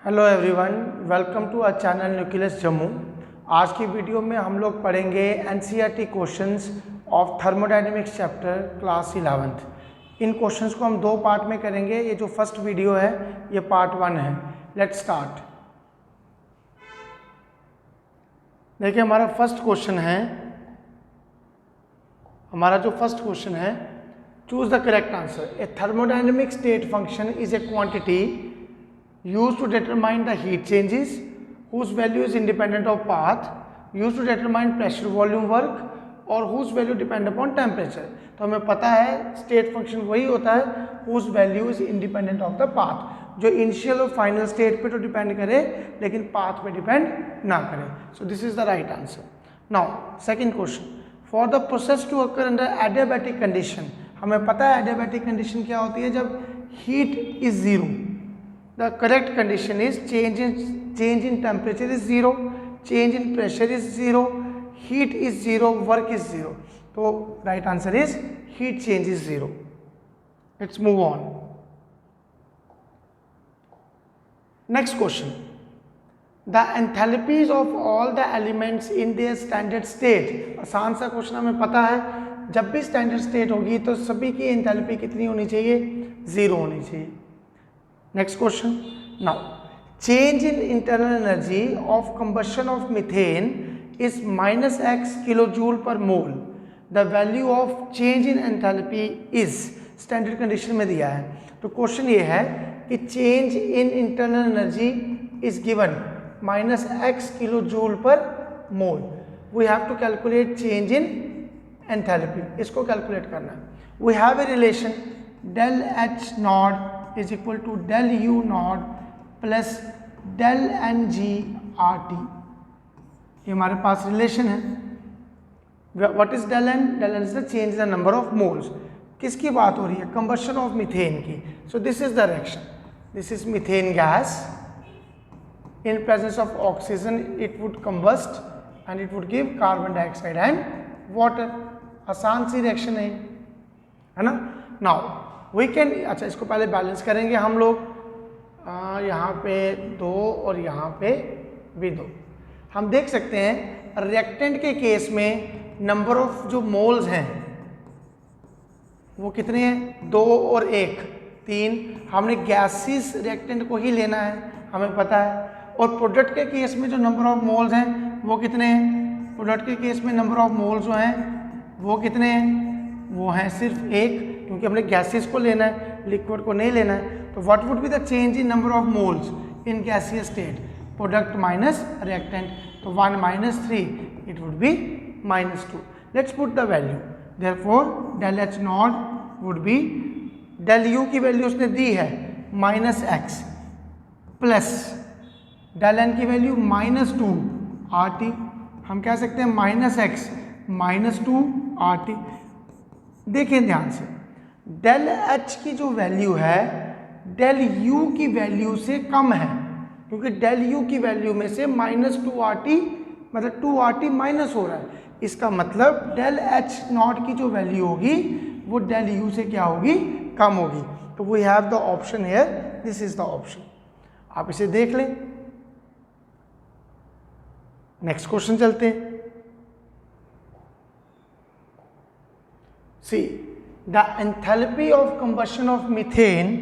Hello everyone, welcome to our channel nucleus Jammu. आज की video में हम लोग पढ़ेंगे NCERT questions of thermodynamics chapter class 11th। इन क्वेश्चंस को हम दो पार्ट में करेंगे। ये जो फर्स्ट वीडियो है ये पार्ट 1 है। Let's start. देखिए हमारा जो फर्स्ट क्वेश्चन है, choose the correct answer. A thermodynamic state function is a quantity used to determine the heat changes whose value is independent of path, used to determine pressure volume work और whose value depend upon temperature। तो हमें पता है state function वही होता है whose value is independent of the path, जो initial और फाइनल स्टेट पे तो डिपेंड करे लेकिन पाथ पे डिपेंड ना करे। So this is the right answer. Now second question, for the process to occur under adiabatic condition. हमें पता है एडियाबैटिक कंडीशन क्या होती है, जब heat is zero. The correct condition is change in temperature is 0, change in pressure is 0, heat is 0, work is 0. So right answer is heat change is 0. Let's move on. Next question. The enthalpies of all the elements in their standard state. आसान सा question, हमें पता है जब भी standard state होगी तो सभी की एंथैल्पी कितनी होनी चाहिए, 0 होनी चाहिए। Next question. Now, change in internal energy of combustion of methane is minus x kilojoule per mole. The value of change in enthalpy is standard condition में दिया है। तो क्वेश्चन ये है कि change in internal energy is given minus x kilojoule per mole. We have to calculate change in enthalpy. इसको calculate करना है। We have a relation del H naught is equal to del U naught plus del Ng RT। ये हमारे पास relation है। What is del N? del N is the change in the number of moles। किसकी बात हो रही है, combustion of methane की। सो this is the reaction, this is methane gas in presence of oxygen, it would combust and it would give carbon dioxide and water. आसान सी reaction है ना। Now we can, अच्छा इसको पहले बैलेंस करेंगे हम लोग। यहाँ पे 2 और यहाँ पे भी 2। हम देख सकते हैं रिएक्टेंट के केस में नंबर ऑफ जो मोल्स हैं वो कितने हैं, 2 और 1 3। हमने गैसियस रिएक्टेंट को ही लेना है, हमें पता है। और प्रोडक्ट के केस में जो नंबर ऑफ मोल्स हैं वो कितने हैं, प्रोडक्ट के केस में नंबर ऑफ मोल्स जो हैं वो कितने हैं, वो हैं सिर्फ 1, क्योंकि हमने गैसेस को लेना है, लिक्विड को नहीं लेना है। तो what would be the change in number of moles in gaseous state, product minus reactant. तो 1 minus 3 it would B -2। Let's put the value. Therefore del H naught would be, del U की value उसने दी है -x plus del N की value -2 RT। हम कह सकते हैं -x -2 RT। देखें ध्यान से, del H की जो वैल्यू है del U की वैल्यू से कम है, क्योंकि del U की वैल्यू में से -2 RT मतलब 2 RT माइनस हो रहा है। इसका मतलब del H नॉट की जो वैल्यू होगी वो del U से क्या होगी, कम होगी। तो we have the option here, this is the option. आप इसे देख लें। नेक्स्ट क्वेश्चन चलते हैं। See, the enthalpy of combustion of methane,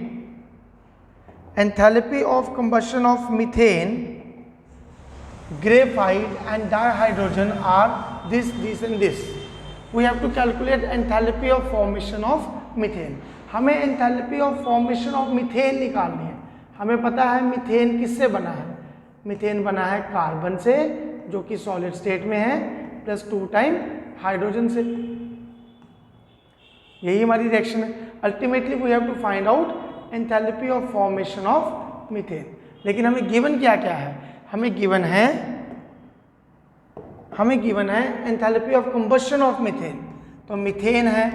graphite and dihydrogen are this and this. We have to calculate enthalpy of formation of methane. हमें enthalpy of formation of methane निकालनी है। हमें पता है मीथेन किससे बना है, मीथेन बना है कार्बन से जो कि सॉलिड स्टेट में है, प्लस 2 टाइम हाइड्रोजन से। यही हमारी रिएक्शन है। Ultimately we have to find out enthalpy of formation of methane. लेकिन हमें गिवन क्या क्या है, हमें गिवन है enthalpy of combustion of methane. तो मीथेन है,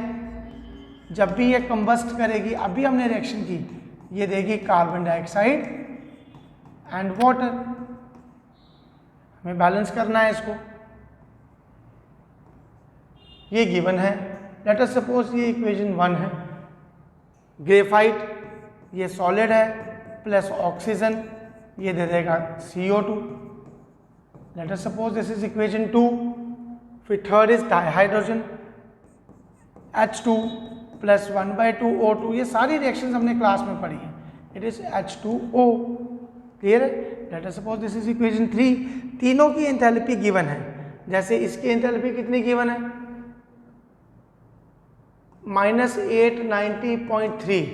जब भी ये कंबस्ट करेगी, अभी हमने रिएक्शन की, ये देगी कार्बन डाइऑक्साइड एंड वाटर। हमें बैलेंस करना है इसको, ये गिवन है। लेट अस सपोज ये इक्वेशन 1 है। ग्रेफाइट ये सॉलिड है प्लस ऑक्सीजन ये दे देगा CO2। Let us suppose this is equation 2। फिर third is dihydrogen H2 plus 1/2 O2। ये सारी रिएक्शंस हमने क्लास में पढ़ी है। It is H2O। क्लियर है? Let us suppose this is equation 3। तीनों की एंथैल्पी गिवन है। जैसे इसकी एंथैल्पी कितनी गिवन है, -890.3,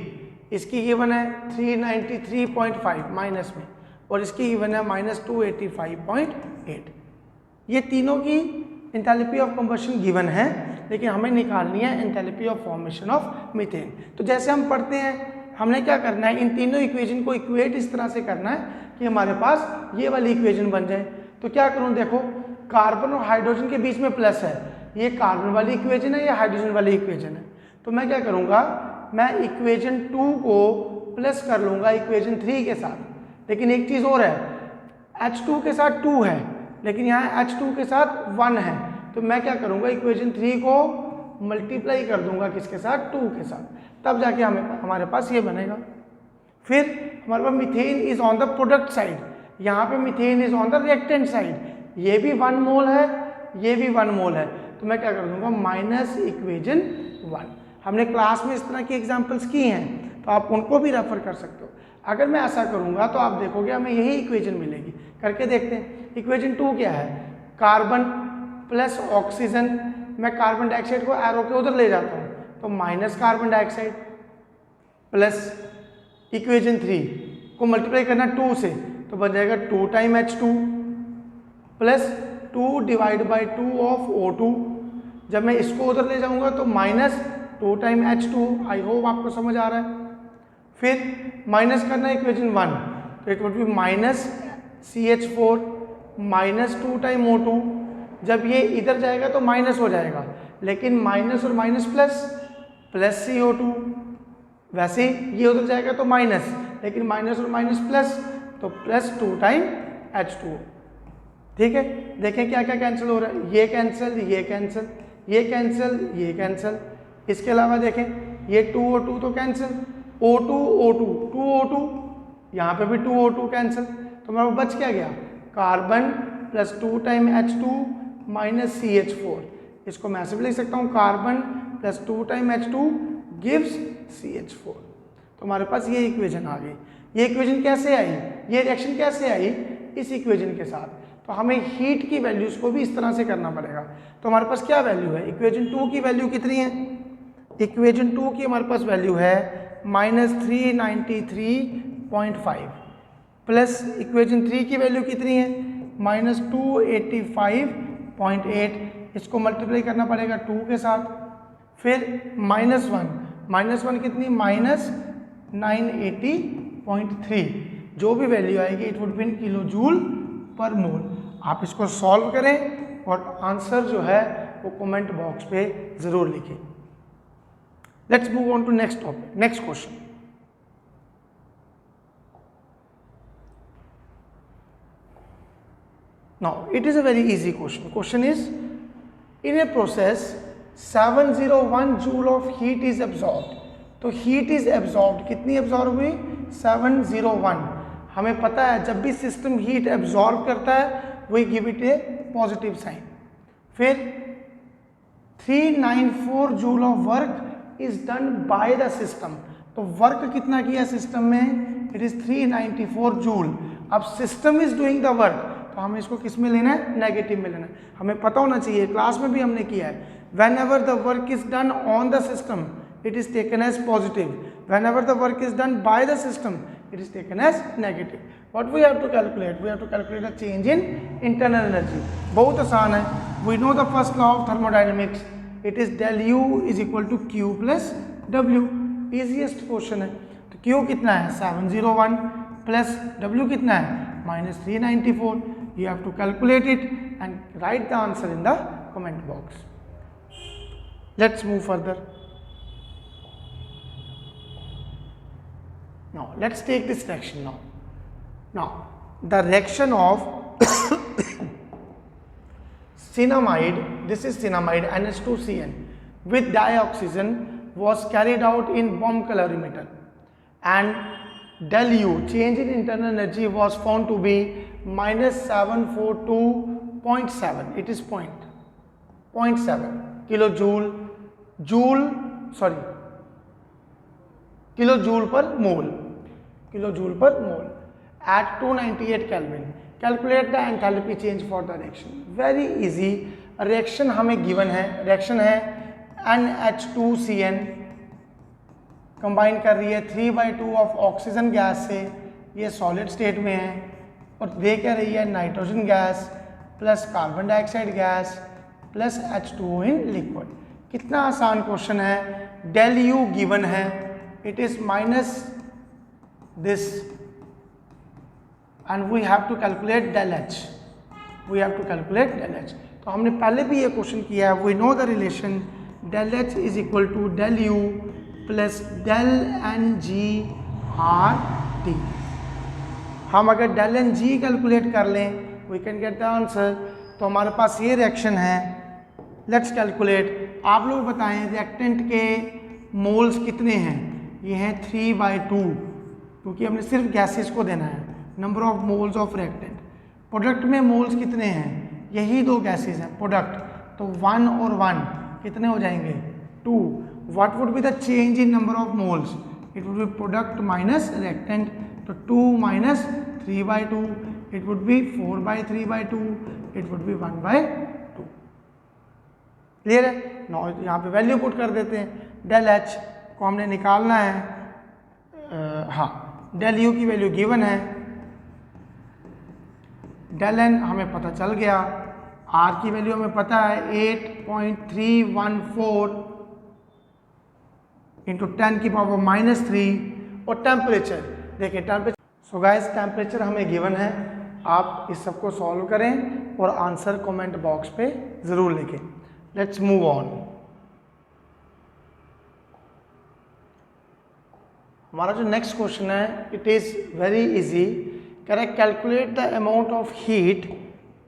इसकी गिवन है 393.5 माइनस में, और इसकी गिवन है -285.8। ये तीनों की एंथैल्पी ऑफ कंबशन गिवन है, लेकिन हमें निकालनी है enthalpy of formation of methane. तो जैसे हम पढ़ते हैं, हमने क्या करना है, इन तीनों इक्वेशन को इक्वेट इस तरह से करना है कि हमारे पास ये वाली इक्वेशन बन जाए। तो क्या करूं, देखो कार्बन और हाइड्रोजन के बीच में प्लस है, ये कार्बन वाली इक्वेशन है, ये हाइड्रोजन वाली इक्वेशन है। तो मैं क्या करूंगा, मैं इक्वेशन 2 को प्लस कर लूंगा इक्वेशन 3 के साथ। लेकिन एक चीज और है, H2 के साथ 2 है, लेकिन यहाँ H2 के साथ 1 है। तो मैं क्या करूंगा, इक्वेशन 3 को मल्टीप्लाई कर दूंगा किसके साथ, 2 के साथ, तब जाके हमारे पास ये बनेगा। फिर हमारे पास methane is on the product side, यहाँ पे methane is on the reactant side. ये भी 1 मोल है, ये भी 1 मोल है। तो मैं क्या कर दूंगा, माइनस इक्वेशन 1। हमने क्लास में इस तरह की एग्जांपल्स की हैं, तो आप उनको भी रेफर कर सकते हो। अगर मैं ऐसा करूंगा तो आप देखोगे हमें यही इक्वेशन मिलेगी। करके देखते हैं। इक्वेशन 2 क्या है, कार्बन प्लस ऑक्सीजन। मैं कार्बन डाइऑक्साइड को एरो के उधर ले जाता हूँ, तो minus carbon dioxide plus equation 3 को मल्टीप्लाई करना 2 से, तो बन जाएगा 2 time H2 plus 2 divide by 2 of O2। जब मैं इसको उधर ले जाऊंगा तो minus 2 time H2। I hope आपको समझ आ रहा है। फिर माइनस करना है इक्वेशन 1, तो it would B minus CH4 minus 2 time O2। जब ये इधर जाएगा तो माइनस हो जाएगा, लेकिन माइनस और माइनस प्लस, प्लस CO2। वैसे ये उधर जाएगा तो माइनस, लेकिन माइनस और माइनस प्लस, तो प्लस 2 टाइम H2। ठीक है, देखें क्या क्या कैंसिल हो रहा है, ये कैंसिल, ये कैंसिल, ये कैंसिल, ये कैंसिल। इसके अलावा देखें ये 2O2 तो कैंसिल, O2 O2 2O2, यहाँ पे भी 2O2 कैंसिल। तो मेरा बच क्या गया, carbon plus 2 time H2 minus CH4। इसको मैं ऐसे भी लिख सकता हूँ, carbon plus 2 time H2 gives CH4। तो हमारे पास ये इक्वेशन आ गई। ये इक्वेशन कैसे आई, ये रिएक्शन कैसे आई, इस इक्वेशन के साथ। तो हमें हीट की वैल्यूज को भी इस तरह से करना पड़ेगा। तो हमारे पास क्या वैल्यू है, इक्वेशन 2 की वैल्यू कितनी है, इक्वेशन 2 की हमारे पास वैल्यू है -393.5 प्लस इक्वेशन 3 की वैल्यू कितनी है, -285.8। इसको मल्टीप्लाई करना पड़ेगा 2 के साथ। फिर -1 कितनी, -980.3। जो भी वैल्यू आएगी it would be in kilojoule per mole. आप इसको सॉल्व करें और आंसर जो है वो कमेंट बॉक्स पे जरूर लिखें। Let's move on to next topic, next question. Now it is a very easy question. Question is, in a process 701 joule of heat is absorbed. तो heat is absorbed, कितनी absorb हुई, 701। हमें पता है जब भी सिस्टम हीट एब्जॉर्ब करता है we give it a positive sign. फिर 394 joule of work is done by the system. तो वर्क कितना किया सिस्टम में, इट इज 394 जूल। अब system is doing the work, तो हमें इसको किस में लेना है, नेगेटिव में लेना है। हमें पता होना चाहिए, क्लास में भी हमने किया है, when ever the work is done on the system it is taken as positive, whenever the work is done by the system it is taken as negative. What we have to calculate, we have to calculate the change in internal energy. बहुत आसान है, we know the first law of thermodynamics, it is del U is equal to Q plus W. easiest question है। तो Q कितना है 701 plus W कितना है -394. you have to calculate it and write the answer in the comment box. Let's move further. Now let's take this reaction now. Now the reaction of cinamide, this is cinamide NH2CN with dioxygen was carried out in bomb calorimeter, and del U change in internal energy was found to be -742.7. It is 0.7 kilojoule kilojoule per mole at 298 Kelvin. Calculate the enthalpy change for the reaction. Very easy. Reaction हमें given है, reaction है NH2CN combine कर रही है 3/2 of oxygen gas से, ये solid state में है, और दे क्या रही है nitrogen gas plus carbon dioxide gas plus H2O in liquid. कितना आसान क्वेश्चन है। डेल यू गिवन है, it is minus this and we have to calculate del H. तो हमने पहले भी ये क्वेश्चन किया है। We know the relation del H is equal to del U plus del N G R T. हम अगर डेल एन जी कैलकुलेट कर लें we can get the answer. तो हमारे पास ये रिएक्शन है, लेट्स कैलकुलेट। आप लोग बताएं रिएक्टेंट के मोल्स कितने हैं। ये हैं 3/2 क्योंकि हमने सिर्फ गैसेस को देना है, number of moles of reactant. Product में मोल्स कितने हैं, यही दो गैसेस हैं प्रोडक्ट, तो 1 और 1 कितने हो जाएंगे 2। What would be the change in number of moles, it would B product minus reactant, तो 2 minus 3/2 it would B 4/3/2, it would B 1/2। Clear है। नो यहाँ पे वैल्यू पुट कर देते हैं। डेल एच को हमने निकालना है, हाँ डेल यू की वैल्यू गिवन है, डेल एन हमें पता चल गया, आर की वैल्यू हमें पता है 8.314 इंटू 10 की पावर -3, और टेम्परेचर देखिए टेम्परेचर। सो गाइस टेम्परेचर हमें गिवन है। आप इस सबको सॉल्व करें और आंसर कमेंट बॉक्स पे ज़रूर लिखें। Let's move on. हमारा जो नेक्स्ट क्वेश्चन है it is very easy. Correct, calculate the amount of heat,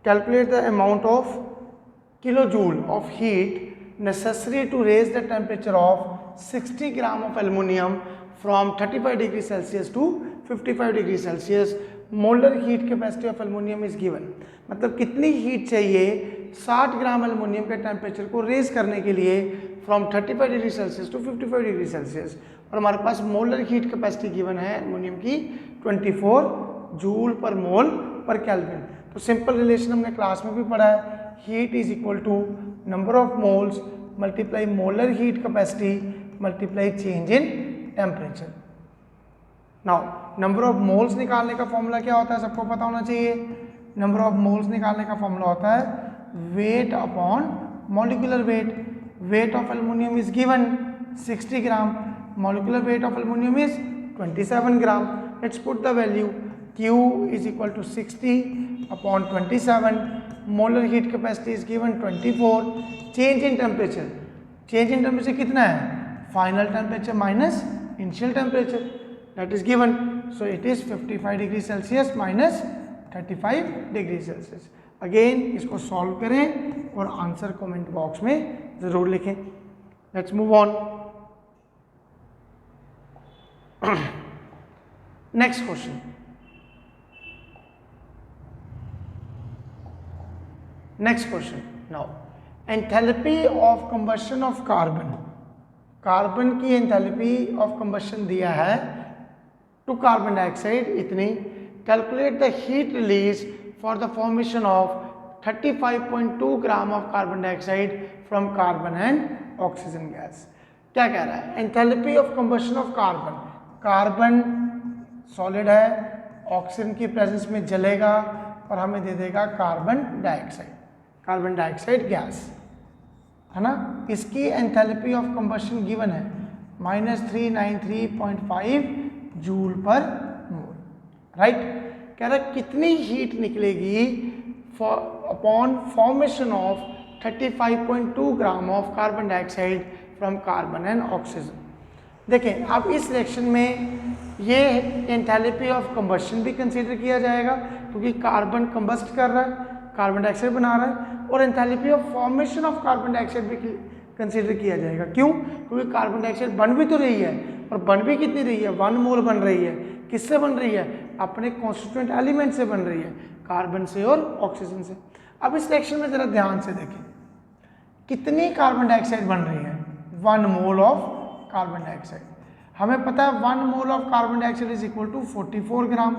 calculate the amount of kilojoule of heat necessary to raise the temperature of 60 gram of aluminum from 35 degree Celsius to 55 degree Celsius. Molar heat capacity of aluminium is given. मतलब कितनी heat चाहिए 60 gram aluminium के temperature को raise करने के लिए from 35 degree Celsius to 55 degree Celsius. और हमारे पास मोलर हीट कैपेसिटी गिवन है एल्युमिनियम की 24 जूल पर मोल पर केल्विन। तो सिंपल रिलेशन हमने क्लास में भी पढ़ा है, heat is equal to number of moles multiply molar heat capacity multiply change in temperature. Now number of moles निकालने का फॉर्मूला क्या होता है, सबको पता होना चाहिए। नंबर ऑफ मोल्स निकालने का फॉर्मूला होता है weight upon molecular weight. Weight of aluminium is given 60 gram, molecular weight of aluminium is 27 gram. Let's put the value, Q is equal to 60 upon 27, molar heat capacity is given 24, change in temperature कितना है, final temperature minus initial temperature that is given, so it is 55 degree Celsius minus 35 degree Celsius। again इसको solve करें और answer comment box में ज़रूर लिखें। let's move on। next question, next question। now enthalpy of combustion of carbon, carbon की enthalpy of combustion दिया है to carbon dioxide इतनी। Calculate the heat release for the formation of 35.2 gram of carbon dioxide from carbon and oxygen gas. क्या कह रहा है, enthalpy of combustion of carbon, carbon solid है, oxygen की presence में जलेगा और हमें दे देगा कार्बन डाइऑक्साइड गैस, है ना। इसकी एंथैल्पी ऑफ कंबशन गिवन है -393.5 जूल पर मोल, राइट। कह रहा है कितनी हीट निकलेगी upon formation of 35.2 gram of carbon dioxide from carbon and oxygen. देखें अब इस रिएक्शन में ये एंथैल्पी ऑफ कंबशन भी कंसीडर किया जाएगा क्योंकि कार्बन कंबस्ट कर रहा है, कार्बन डाइऑक्साइड बना रहा है, और enthalpy of formation of carbon dioxide भी कंसीडर किया जाएगा। क्यों, क्योंकि कार्बन डाइऑक्साइड बन भी तो रही है, और बन भी कितनी रही है 1 मोल बन रही है, किससे बन रही है? अपने कॉन्स्टिट्यूएंट एलिमेंट से बन रही है, कार्बन से और ऑक्सीजन से। अब इस रिएक्शन में ज़रा ध्यान से देखें, कितनी कार्बन डाइऑक्साइड बन रही है? 1 मोल ऑफ कार्बन डाइऑक्साइड। हमें पता है 1 mole of carbon dioxide is equal to 44 gram.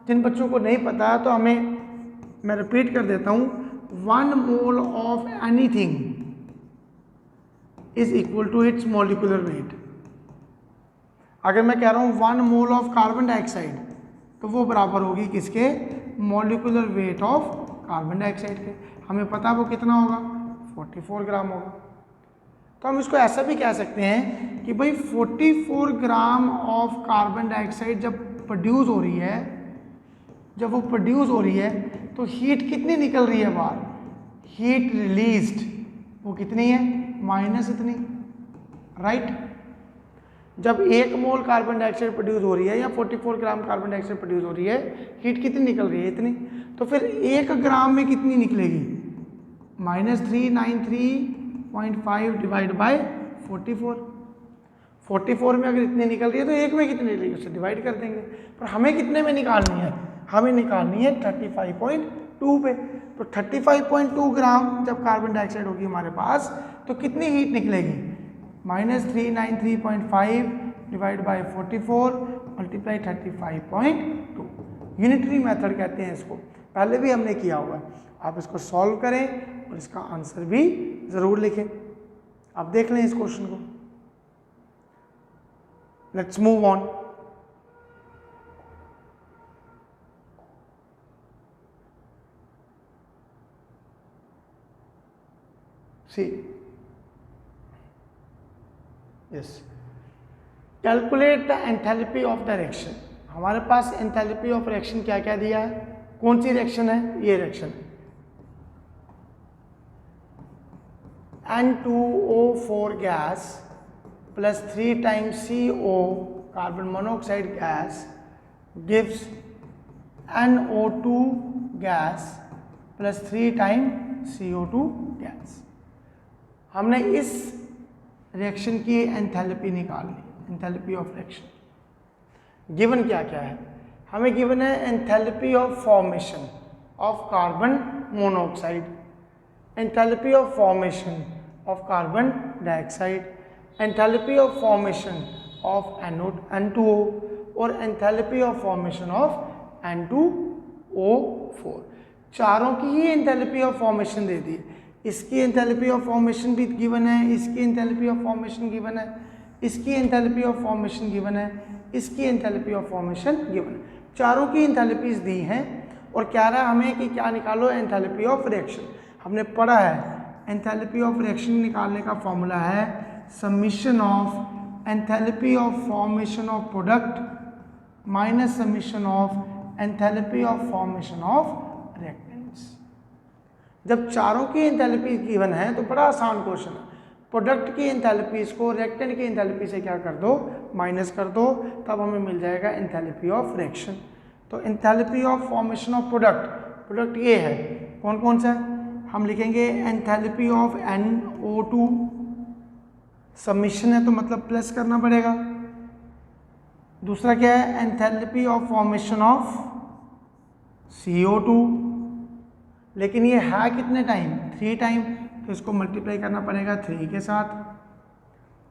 जिन बच्चों को नहीं पता है तो मैं रिपीट कर देता हूँ, 1 mole of anything is equal to its molecular weight. अगर मैं कह रहा हूँ 1 मोल ऑफ कार्बन डाइऑक्साइड तो वो बराबर होगी किसके? Molecular weight of carbon dioxide के। हमें पता है वो कितना होगा? 44 ग्राम होगा। तो हम इसको ऐसा भी कह सकते हैं कि भाई 44 ग्राम ऑफ कार्बन डाइऑक्साइड जब प्रोड्यूस हो रही है, जब वो प्रोड्यूस हो रही है तो हीट कितनी निकल रही है बाहर? हीट रिलीज्ड वो कितनी है? माइनस इतनी, राइट। जब 1 मोल कार्बन डाइऑक्साइड प्रोड्यूस हो रही है या 44 ग्राम कार्बन डाइऑक्साइड प्रोड्यूस हो रही है, हीट कितनी निकल रही है? इतनी। तो फिर 1 ग्राम में कितनी निकलेगी? -393.5 डिवाइड बाय 44। 44 में अगर इतनी निकल रही है तो 1 में कितनी निकलेगी उससे डिवाइड कर देंगे। पर हमें कितने में निकालनी है? हमें निकालनी है 35.2 पे। तो 35.2 ग्राम जब कार्बन डाइऑक्साइड होगी हमारे पास तो कितनी हीट निकलेगी? -393.5 divide by 44 multiply 35.2। Unitary method कहते हैं इसको, पहले भी हमने किया हुआ है। आप इसको सॉल्व करें और इसका आंसर भी ज़रूर लिखें। आप देख लें इस क्वेश्चन को। Let's move on. See yes, calculate the enthalpy of the reaction. हमारे पास एंथैल्पी ऑफ रिएक्शन क्या क्या दिया है? कौन सी रिएक्शन है? ये रिएक्शन है, N2O4 gas plus 3 times CO carbon monoxide gas gives NO2 gas plus 3 times CO2 gas. हमने इस रिएक्शन की एंथैल्पी निकाल ली, एंथैल्पी ऑफ रिएक्शन। गिवन क्या क्या है? हमें गिवन है enthalpy of formation of carbon monoxide, enthalpy of formation of carbon dioxide, enthalpy of formation of N2O और enthalpy of formation of N2O4। चारों की ही एंथैल्पी ऑफ फॉर्मेशन दे दी। इसकी एंथैल्पी ऑफ फॉर्मेशन भी गिवन है, इसकी एंथैल्पी ऑफ फॉर्मेशन गिवन है, इसकी enthalpy of formation given है, इसकी एंथैल्पी ऑफ फॉर्मेशन गिवन है। चारों की एंथैल्पीज दी हैं और कह रहा है हमें कि क्या निकालो? Enthalpy of reaction. हमने पढ़ा है एंथैल्पी ऑफ रिएक्शन निकालने का फॉर्मूला है summation of enthalpy of formation of product minus summation of enthalpy of formation of reactants. जब चारों की एंथैल्पी गिवन है तो बड़ा आसान क्वेश्चन है। प्रोडक्ट की एंथैल्पीज को रिएक्टेंट की एंथैल्पी से क्या कर दो? माइनस कर दो, तब हमें मिल जाएगा एंथैल्पी ऑफ रिएक्शन। तो enthalpy of formation of product ये है, कौन कौन सा है? हम लिखेंगे एंथैल्पी ऑफ NO2, सबमिशन है तो मतलब प्लस करना पड़ेगा। दूसरा क्या है? Enthalpy of formation of CO2, लेकिन ये है कितने टाइम? 3 टाइम, तो इसको मल्टीप्लाई करना पड़ेगा 3 के साथ।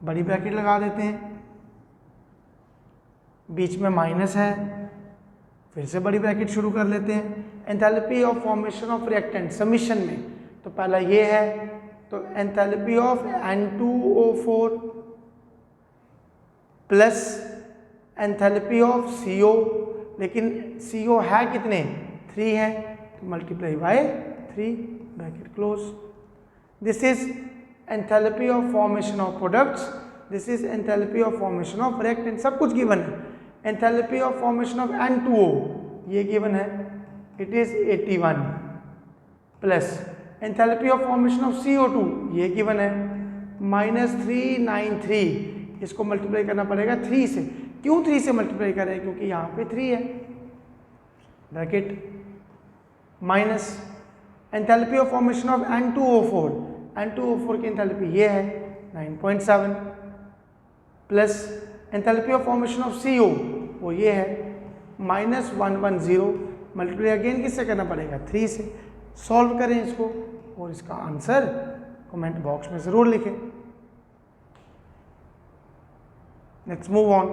बड़ी ब्रैकेट लगा देते हैं, बीच में माइनस है, फिर से बड़ी ब्रैकेट शुरू कर लेते हैं। Enthalpy of formation of reactant submission में तो पहला ये है, तो enthalpy of N2O4 plus enthalpy of CO, लेकिन CO है कितने? 3 है, तो multiply by 3, bracket close. This is enthalpy of formation of products, this is enthalpy of formation of reactant. सब कुछ गिवन है। Enthalpy of formation of N2O ये given है, it is 81 plus enthalpy of formation of CO2 ये given है -393। इसको multiply करना पड़ेगा 3 से। क्यों 3 से मल्टीप्लाई करें? क्योंकि यहाँ पे 3 है, bracket minus enthalpy of formation of N2O4, N2O4 की एंथैल्पी ये है 9.7 plus enthalpy of formation of CO वो ये है -110 मल्टीप्लाई अगेन किससे करना पड़ेगा 3 से। सॉल्व करें इसको और इसका आंसर कमेंट बॉक्स में ज़रूर लिखें। Let's move on.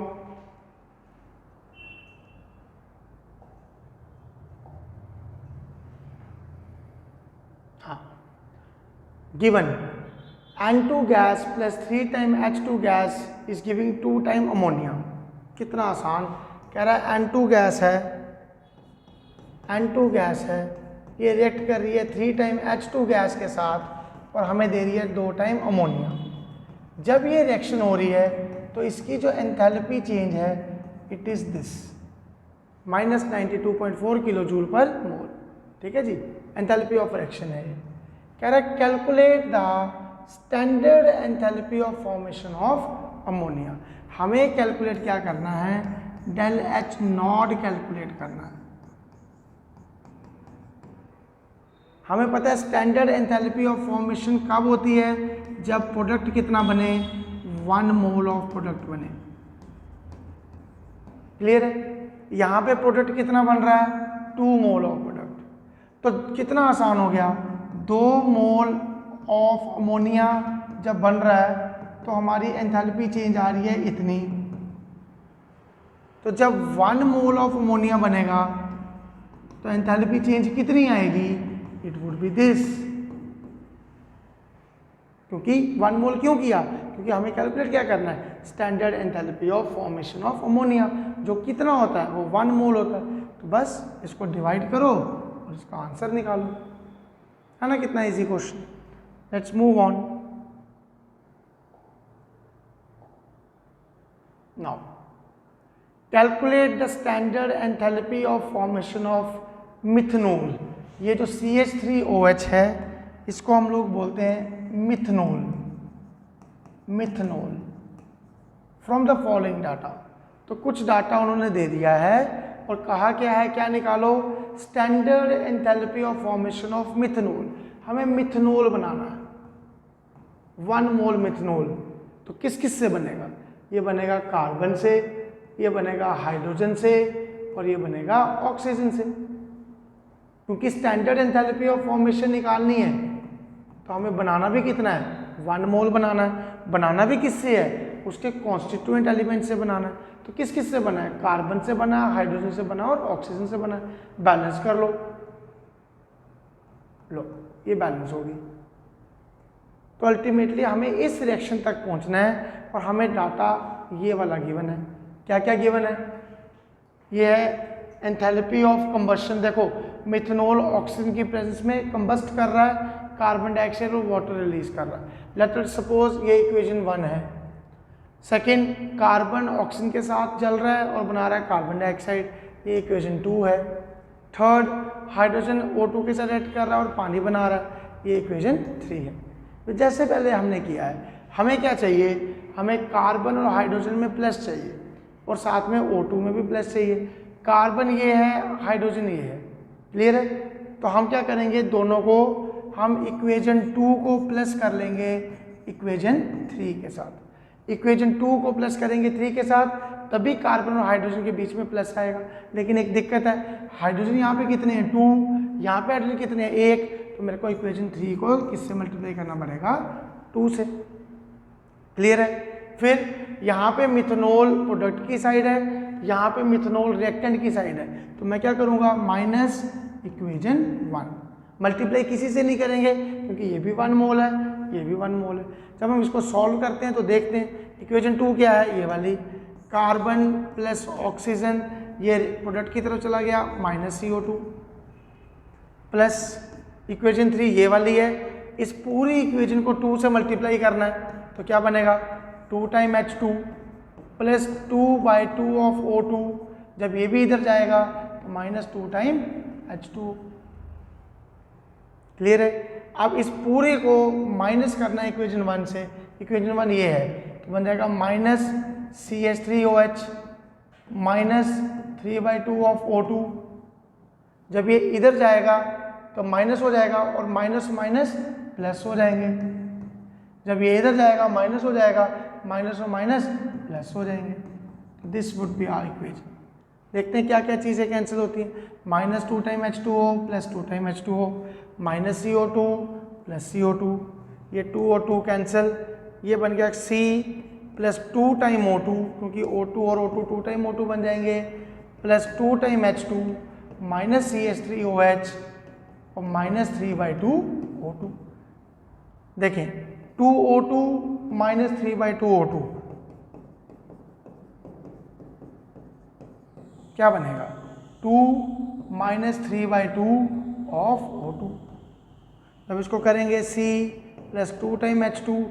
हाँ, given N2 gas plus 3 time H2 gas is giving 2 time ammonia. कितना आसान, कह रहा है N2 गैस है, N2 गैस है, ये रिएक्ट कर रही है 3 टाइम H2 गैस के साथ और हमें दे रही है 2 टाइम अमोनिया। जब ये रिएक्शन हो रही है तो इसकी जो एंथैल्पी चेंज है it is this -92.4 kilojoule per mole. ठीक है जी, एंथैल्पी ऑफ रिएक्शन है। कह रहा है calculate the standard enthalpy of formation of ammonia. हमें कैलकुलेट क्या करना है, डेल एच नॉट कैलकुलेट करना है। हमें पता है स्टैंडर्ड एंथैल्पी ऑफ फॉर्मेशन कब होती है, जब प्रोडक्ट कितना बने 1 मोल ऑफ प्रोडक्ट बने। क्लियर है, यहाँ पे प्रोडक्ट कितना बन रहा है 2 मोल ऑफ प्रोडक्ट, तो कितना आसान हो गया 2 मोल ऑफ अमोनिया जब बन रहा है तो हमारी एंथैल्पी चेंज आ रही है इतनी। तो जब 1 मोल ऑफ अमोनिया बनेगा तो एंथैल्पी चेंज कितनी आएगी, इट वुड बी दिस। क्योंकि 1 मोल क्यों किया, क्योंकि हमें कैलकुलेट क्या करना है standard enthalpy of formation of ammonia, जो कितना होता है वो 1 मोल होता है। तो बस इसको डिवाइड करो और इसका आंसर निकालो, है ना। कितना easy question. Let's move on now. Calculate the standard enthalpy of formation of methanol. ये जो CH3OH है इसको हम लोग बोलते हैं methanol. Methanol from the following data. तो कुछ डाटा उन्होंने दे दिया है और कहा क्या है, क्या निकालो standard enthalpy of formation of methanol. हमें मिथनॉल बनाना है 1 मोल मिथनॉल। तो किस किस से बनेगा, ये बनेगा कार्बन से, ये बनेगा हाइड्रोजन से और ये बनेगा ऑक्सीजन से। क्योंकि स्टैंडर्ड एंथैल्पी ऑफ फॉर्मेशन निकालनी है तो हमें बनाना भी कितना है 1 मोल बनाना है। बनाना भी किससे है, उसके कॉन्स्टिट्यूएंट एलिमेंट से बनाना है। तो किस किस से बना है, कार्बन से बना, हाइड्रोजन से बना और ऑक्सीजन से बना है। बैलेंस कर लो, लो ये बैलेंस होगी। तो अल्टीमेटली हमें इस रिएक्शन तक पहुंचना है और हमें डाटा ये वाला गिवन है। क्या क्या गिवन है, ये है एंथैल्पी ऑफ कंबस्शन। देखो मिथनॉल ऑक्सीजन की प्रेजेंस में कंबस्ट कर रहा है, कार्बन डाइऑक्साइड और वाटर रिलीज कर रहा है। लेट अस सपोज ये इक्वेशन 1 है। सेकंड, कार्बन ऑक्सीजन के साथ जल रहा है और बना रहा है कार्बन डाइऑक्साइड, ये इक्वेशन 2 है। थर्ड, हाइड्रोजन O2 के साथ रिएक्ट कर रहा है और पानी बना रहा है, ये इक्वेशन 3 है। तो जैसे पहले हमने किया है, हमें क्या चाहिए, हमें कार्बन और हाइड्रोजन में प्लस चाहिए और साथ में O2 में भी प्लस चाहिए। कार्बन ये है, हाइड्रोजन ये है। क्लियर है, तो हम क्या करेंगे, दोनों को हम इक्वेशन 2 को प्लस कर लेंगे इक्वेशन 3 के साथ। इक्वेशन 2 को प्लस करेंगे 3 के साथ, तभी कार्बन और हाइड्रोजन के बीच में प्लस आएगा। लेकिन एक दिक्कत है, हाइड्रोजन यहाँ पे कितने हैं 2, यहाँ पे हाइड्रोजन कितने हैं 1, तो मेरे को इक्वेशन 3 को किससे मल्टीप्लाई करना पड़ेगा 2 से। क्लियर है। फिर यहाँ पे मिथनॉल प्रोडक्ट की साइड है, यहाँ पे मिथनॉल रिएक्टेंट की साइड है, तो मैं क्या करूँगा माइनस इक्वेशन 1। मल्टीप्लाई किसी से नहीं करेंगे क्योंकि ये भी 1 मोल है, ये भी 1 मोल है। जब हम इसको सॉल्व करते हैं तो देखते हैं इक्वेशन 2 क्या है, ये वाली कार्बन प्लस ऑक्सीजन, ये प्रोडक्ट की तरफ चला गया -CO2 प्लस इक्वेशन 3 ये वाली है। इस पूरी इक्वेशन को 2 से मल्टीप्लाई करना है तो क्या बनेगा 2 time H2 plus 2/2 of O2। जब ये भी इधर जाएगा तो -2 टाइम H2। क्लियर है। अब इस पूरे को माइनस करना है इक्वेशन 1 से। इक्वेशन 1 ये है तो बन जाएगा -CH3OH -3/2 ऑफ O2। जब ये इधर जाएगा तो माइनस हो जाएगा और माइनस माइनस प्लस हो जाएंगे। जब ये इधर जाएगा माइनस हो जाएगा, माइनस और माइनस प्लस हो जाएंगे। This would be our equation. देखते हैं क्या क्या चीज़ें कैंसिल होती हैं। -2 time H2O plus 2 time H2O, -CO2 plus CO2, ये 2 और 2 कैंसिल, ये बन गया C प्लस 2 टाइम O2, क्योंकि O2 और O2 2 टाइम O2 बन जाएंगे, plus 2 time H2 minus CH3OH और -3/2 O2। देखें 2O2 -3/2 O2 क्या बनेगा, 2 -3/2 ऑफ O2। जब इसको करेंगे C plus 2 time H2,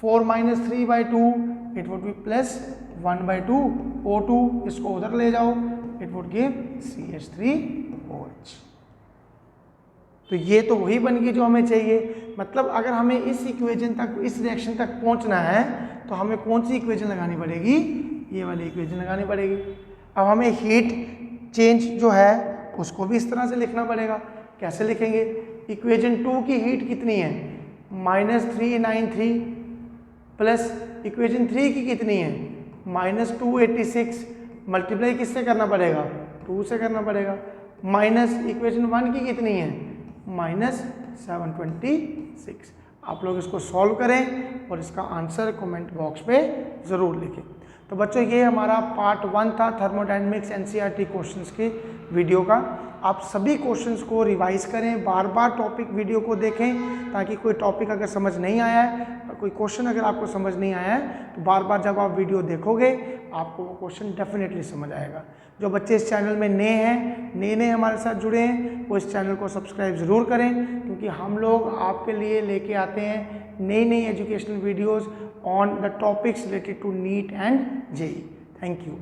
4 -3/2 it would B plus 1/2 O2, इसको उधर ले जाओ इट वुड गिव CH3OH। तो ये तो वही बन गई जो हमें चाहिए। मतलब अगर हमें इस इक्वेशन तक, इस रिएक्शन तक पहुंचना है तो हमें कौन सी इक्वेशन लगानी पड़ेगी, ये वाली इक्वेशन लगानी पड़ेगी। अब हमें हीट चेंज जो है उसको भी इस तरह से लिखना पड़ेगा। कैसे लिखेंगे, इक्वेशन 2 की हीट कितनी है, -393 प्लस इक्वेशन 3 की कितनी है, -286, मल्टीप्लाई किससे करना पड़ेगा, 2 से करना पड़ेगा, माइनस इक्वेशन 1 की कितनी है, -726। आप लोग इसको सॉल्व करें और इसका आंसर कमेंट बॉक्स पे ज़रूर लिखें। तो बच्चों ये हमारा पार्ट 1 था थर्मोडायनेमिक्स एनसीईआरटी क्वेश्चंस के वीडियो का। आप सभी क्वेश्चंस को रिवाइज करें, बार बार टॉपिक वीडियो को देखें, ताकि कोई टॉपिक अगर समझ नहीं आया है, कोई क्वेश्चन अगर आपको समझ नहीं आया है, तो बार बार जब आप वीडियो देखोगे आपको वो क्वेश्चन डेफिनेटली समझ आएगा। जो बच्चे इस चैनल में नए हैं, नए हमारे साथ जुड़े हैं, वो इस चैनल को सब्सक्राइब ज़रूर करें, क्योंकि हम लोग आपके लिए लेके आते हैं नई educational videos on the topics related to NEET and JEE. Thank you.